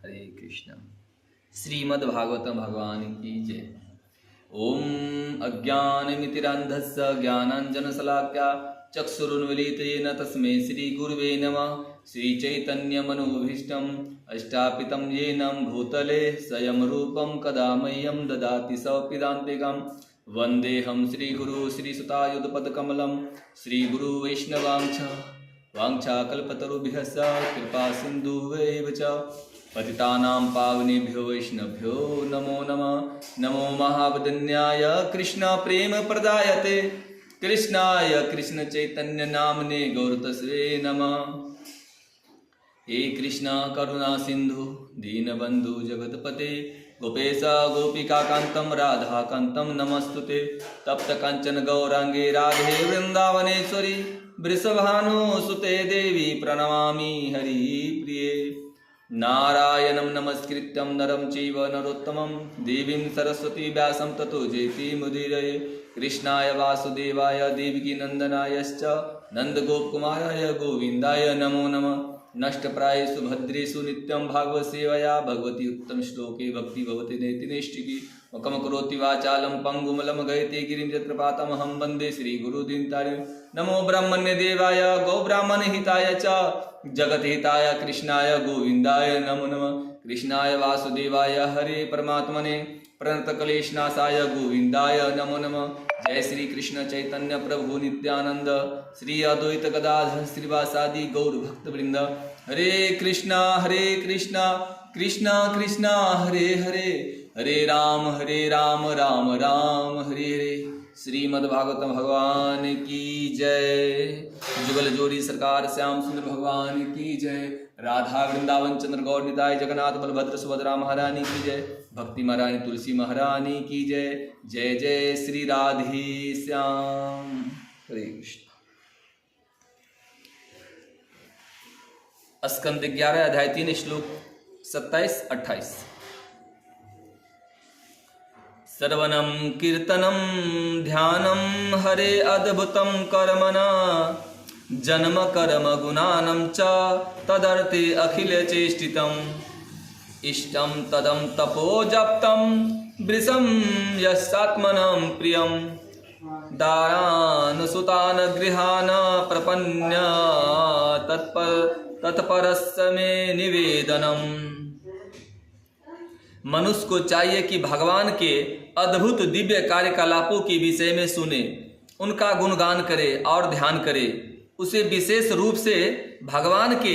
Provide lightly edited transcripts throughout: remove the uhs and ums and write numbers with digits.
हरे कृष्ण। श्रीमद्भागवतम भगवान की जय। ओम अज्ञानमितिरान्धस्य ज्ञानाञ्जनशलाकया चक्षुरुन्मीलितेन तस्मै श्रीगुरुवे नमः। श्रीचैतन्यमनोभीष्टम् अष्टापितं येन भूतले स्वयं रूपं कदा मह्यं ददाति स्वपदान्तिकं। वन्देऽहं श्रीगुरु श्रीसुतायुधपदकमलं श्रीगुरु वैष्णवांश वाञ्छाकल्पतरुभ्यश्च कृपा सिन्धुभ्यैव च पतितानां पावनेभ्यो वैष्णवभ्यो नमो नमः। नमो महावदन्याय कृष्ण प्रेम प्रदायते कृष्णाय कृष्ण चैतन्य नामने गौरतस्वे नमः। हे कृष्ण करुणा सिंधु दीनबंधु जगतपते गोपेश गोपिकाकान्तं राधाकान्तं नमस्तुते। तप्त कांचन गौरांगे राधे वृंदावनेश्वरी वृषभानुसुते देवी प्रणमामि हरिप्रिये। नारायणं नमस्कृत्यं नरं चैव नरोत्तमं देवीं सरस्वती व्यासं ततो जयति मुदीरये। कृष्णाय वासुदेवाय देवकीनन्दनायश्च नन्दगोपकुमाराय गोविन्दाय नमो नमः। नष्टप्रायेषु भद्रेषु नित्यं भागवत सेवया भगवती उत्तम श्लोके भक्ति भवति नेति नैष्टिकी। वकम करोति वाचालं पंगुमलं गयते गिरिं यत्प्रपातमहं वन्दे श्रीगुरुदीनतारिणं। नमो ब्रह्मण्य देवाय गौब्राह्मण हिताय च जगद्हिताय कृष्णाय गोविन्दाय नमो नमः। कृष्णाय वासुदेवाय हरे परमात्मने प्रणतक्लेशनाशाय गोविन्दाय नमो नमः। जय श्री कृष्ण चैतन्य प्रभु नित्यानंद श्री अद्वैत गदाधर श्रीवासादि गौर भक्तवृंद। हरे कृष्णा कृष्णा कृष्णा हरे हरे हरे राम राम राम हरे हरे। श्रीमद्भागवतम भगवान की जय। जुगल जोड़ी सरकार श्याम सुंदर भगवान की जय। राधा वृंदावन चंद्र गौर निताय जगन्नाथ बलभद्र सुभद्रा महारानी की जय। भक्ति महारानी तुलसी महारानी की जय। जय जय श्री राधे श्याम। हरे कृष्ण। स्कंद 11 अध्याय 3 श्लोक 27-28। श्रवणं कीर्तनं ध्यानं हरे अद्भुतं कर्मणा जन्म कर्म गुणानं च तदर्थे अखिल चेष्टितम् इष्टं तदं तपो जप्तं वृषं यस्यात्मनं प्रियं दारान् सुतान् गृहान् प्रपन्य तत्परस्य मे निवेदनम्। मनुष्य को चाहिए कि भगवान के अद्भुत दिव्य कार्यकलापों के विषय में सुने, उनका गुणगान करे और ध्यान करे। उसे विशेष रूप से भगवान के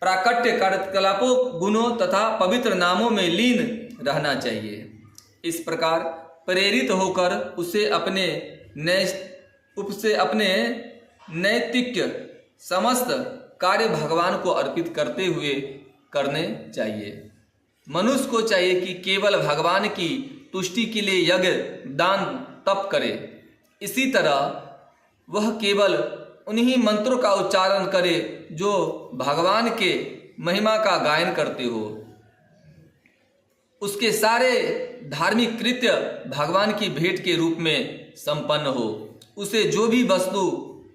प्राकट्य कार्यकलापों गुणों तथा पवित्र नामों में लीन रहना चाहिए। इस प्रकार प्रेरित होकर उसे अपने नैतिक समस्त कार्य भगवान को अर्पित करते हुए करने चाहिए। मनुष्य को चाहिए कि केवल भगवान की तुष्टि के लिए यज्ञ दान तप करे। इसी तरह वह केवल उन्हीं मंत्रों का उच्चारण करे जो भगवान के महिमा का गायन करते हो। उसके सारे धार्मिक कृत्य भगवान की भेंट के रूप में संपन्न हो। उसे जो भी वस्तु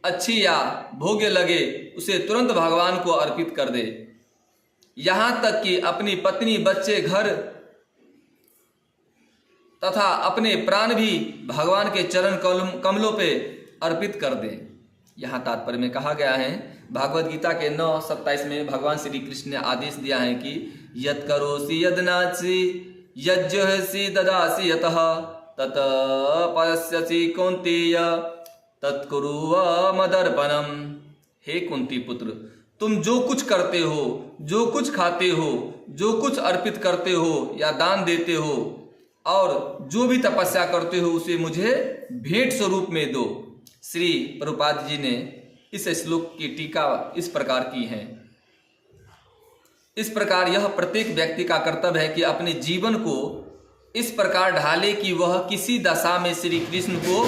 अच्छी या भोग्य लगे उसे तुरंत भगवान को अर्पित कर दे। यहाँ तक कि अपनी पत्नी, बच्चे, घर तथा अपने प्राण भी भगवान के चरण कमलों पे अर्पित कर दे। यहाँ तात्पर्य में कहा गया है, भागवत गीता के 9:27 में भगवान श्री कृष्ण ने आदेश दिया है कि यत् करोसि यदनासि यज्जहसि ददासि यतः तत पश्यसि कौन्तेय तत्कुरु मदर्पणम। हे कुंती पुत्र, तुम जो कुछ करते हो, जो कुछ खाते हो, जो कुछ अर्पित करते हो या दान देते हो और जो भी तपस्या करते हो उसे मुझे भेंट स्वरूप में दो। श्री प्रभुपाद जी ने इस श्लोक की टीका इस प्रकार की है। इस प्रकार यह प्रत्येक व्यक्ति का कर्तव्य है कि अपने जीवन को इस प्रकार ढाले कि वह किसी दशा में श्री कृष्ण को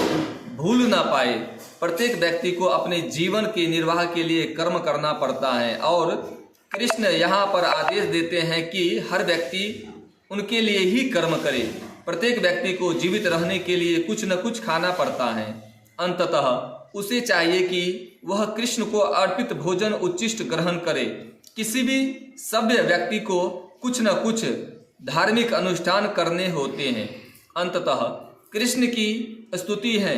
भूल ना पाए। प्रत्येक व्यक्ति को अपने जीवन के निर्वाह के लिए कर्म करना पड़ता है और कृष्ण यहाँ पर आदेश देते हैं कि हर व्यक्ति उनके लिए ही कर्म करे। प्रत्येक व्यक्ति को जीवित रहने के लिए कुछ न कुछ खाना पड़ता है। अंततः उसे चाहिए कि वह कृष्ण को अर्पित भोजन उच्चिष्ट ग्रहण करे। किसी भी सभ्य व्यक्ति को कुछ न कुछ धार्मिक अनुष्ठान करने होते हैं। अंततः कृष्ण की स्तुति है,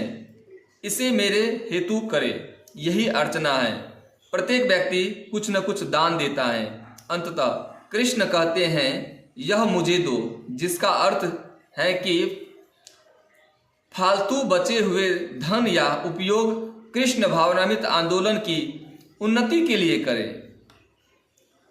इसे मेरे हेतु करे, यही अर्चना है। प्रत्येक व्यक्ति कुछ न कुछ दान देता है। अंततः कृष्ण कहते हैं यह मुझे दो, जिसका अर्थ है कि फालतू बचे हुए धन या उपयोग कृष्ण भावनामृत आंदोलन की उन्नति के लिए करें।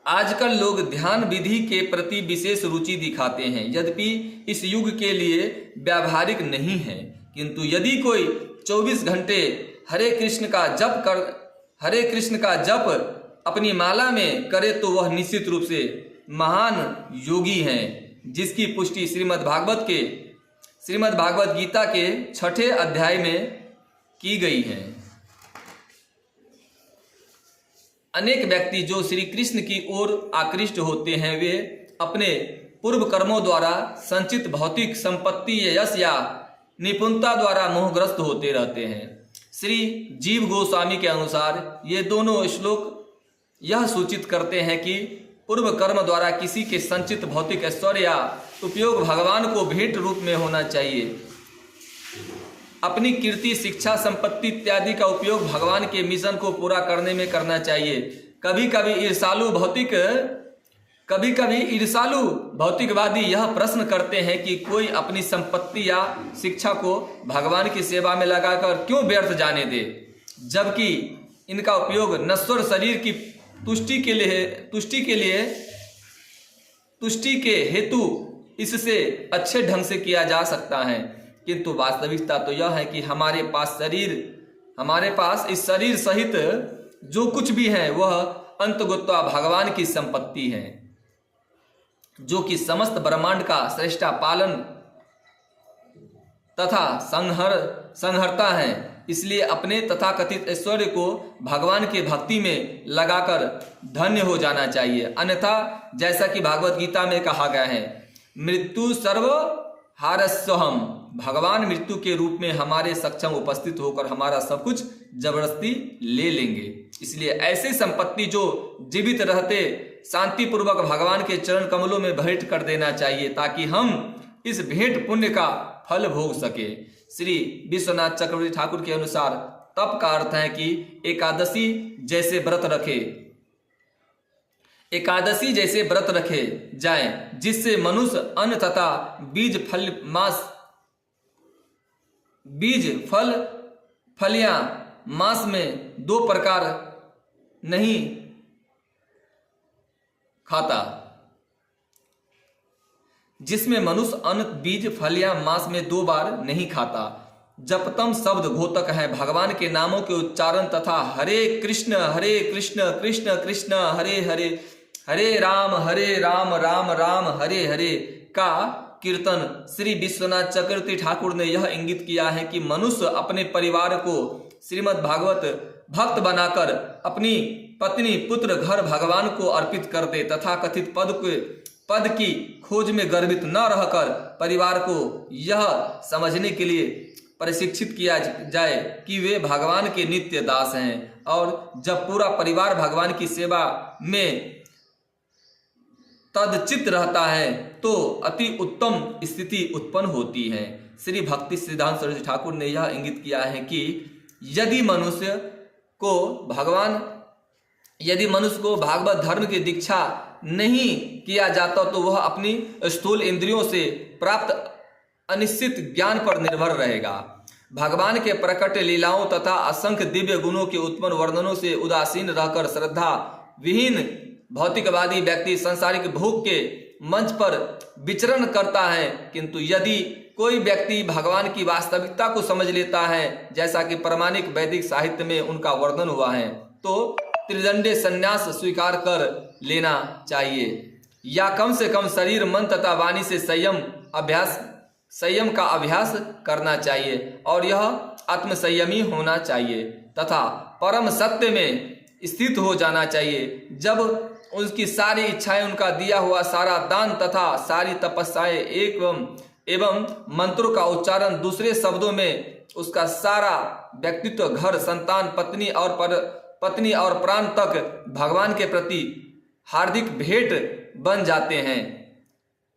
आजकल लोग ध्यान विधि के प्रति विशेष रुचि दिखाते हैं, यद्यपि इस युग के लिए व्यावहारिक नहीं है, किंतु यदि कोई 24 घंटे हरे कृष्ण का जप अपनी माला में करे तो वह निश्चित रूप से महान योगी हैं, जिसकी पुष्टि श्रीमद् भागवत गीता के 6ठे अध्याय में की गई है। अनेक व्यक्ति जो श्री कृष्ण की ओर आकृष्ट होते हैं, वे अपने पूर्व कर्मों द्वारा संचित भौतिक संपत्ति, यश या निपुणता द्वारा मोहग्रस्त होते रहते हैं। श्री जीव गोस्वामी के अनुसार ये दोनों श्लोक यह सूचित करते हैं कि पूर्व कर्म द्वारा किसी के संचित भौतिक ऐश्वर्य या उपयोग भगवान को भेंट रूप में होना चाहिए। अपनी कीर्ति, शिक्षा, संपत्ति इत्यादि का उपयोग भगवान के मिशन को पूरा करने में करना चाहिए। कभी कभी ईर्षालु भौतिकवादी यह प्रश्न करते हैं कि कोई अपनी संपत्ति या शिक्षा को भगवान की सेवा में लगाकर क्यों व्यर्थ जाने दे, जबकि इनका उपयोग नश्वर शरीर की तुष्टि के हेतु इससे अच्छे ढंग से किया जा सकता है। किंतु वास्तविकता तो यह है कि हमारे पास इस शरीर सहित जो कुछ भी है वह अंतगुत्वा भगवान की संपत्ति है, जो कि समस्त ब्रह्मांड का श्रेष्ठा पालन तथा संहरता है। इसलिए अपने तथाकथित ऐश्वर्य को भगवान के भक्ति में लगाकर धन्य हो जाना चाहिए। अन्यथा जैसा कि भागवत गीता में कहा गया है, मृत्यु सर्व हारस्वहम, भगवान मृत्यु के रूप में हमारे सक्षम उपस्थित होकर हमारा सब कुछ जबरदस्ती ले लेंगे। इसलिए ऐसी संपत्ति जो जीवित रहते शांतिपूर्वक भगवान के चरण कमलों में भेंट कर देना चाहिए, ताकि हम इस भेंट पुण्य का फल भोग सके। श्री विश्वनाथ चक्रवर्ती ठाकुर के अनुसार तप का अर्थ है कि एकादशी जैसे व्रत रखे जाएं, जिससे मनुष्य अन्न तथा बीज फल फलियां मास में 2 प्रकार नहीं खाता, जिसमें मनुष्य अन्न बीज फलियां मास में 2 बार नहीं खाता। जपतम शब्द घोतक है। भगवान के नामों के उच्चारण तथा हरे कृष्ण कृष्ण कृष्ण हरे हरे, हरे राम राम राम हरे हरे का कीर्तन। श्री विश्वनाथ चक्रवर्ती ठाकुर ने यह इंगित किया है कि मनुष्य अपने परिवार को श्रीमद् भागवत भक्त बनाकर अपनी पत्नी, पुत्र, घर भगवान को अर्पित कर दे तथा कथित पद की खोज में गर्वित न रहकर परिवार को यह समझने के लिए प्रशिक्षित किया जाए कि वे भगवान के नित्य दास हैं। और जब पूरा परिवार भगवान की सेवा में तदचित रहता है तो अति उत्तम स्थिति उत्पन्न होती है। श्री भक्ति सिद्धांत सरस्वती ठाकुर ने यह इंगित किया है कि यदि मनुष्य को भागवत धर्म की दीक्षा नहीं किया जाता तो वह अपनी स्थूल इंद्रियों से प्राप्त अनिश्चित ज्ञान पर निर्भर रहेगा। भगवान के प्रकट लीलाओं तथा असंख्य दिव्य गुणों के उत्पन्न वर्णनों से उदासीन रहकर श्रद्धा विहीन भौतिकवादी व्यक्ति सांसारिक भोग के मंच पर विचरण करता है। किंतु यदि कोई व्यक्ति भगवान की वास्तविकता को समझ लेता है, जैसा कि प्रमाणिक वैदिक साहित्य में उनका वर्णन हुआ है, तो त्रिदंडे संन्यास स्वीकार कर लेना चाहिए, या कम से कम शरीर, मन तथा वाणी से संयम का अभ्यास करना चाहिए और यह आत्मसंयमी होना चाहिए तथा परम सत्य में स्थित हो जाना चाहिए। जब उसकी सारी इच्छाएं, उनका दिया हुआ सारा दान तथा सारी तपस्याएं एवं मंत्रों का उच्चारण, दूसरे शब्दों में उसका सारा व्यक्तित्व, घर, संतान, पत्नी और प्राण तक भगवान के प्रति हार्दिक भेंट बन जाते हैं।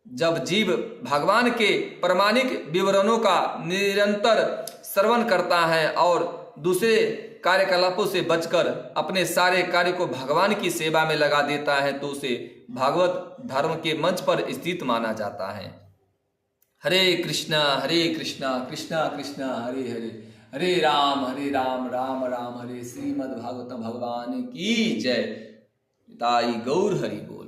जब जीव भगवान के प्रामाणिक विवरणों का निरंतर श्रवण करता है और दूसरे कार्यकलापों से बचकर अपने सारे कार्य को भगवान की सेवा में लगा देता है तो उसे भागवत धर्म के मंच पर स्थित माना जाता है। हरे कृष्णा कृष्णा कृष्णा हरे हरे, हरे राम राम राम हरे। श्रीमद् भागवतम भगवान की जय। ताई गौर हरि बोल।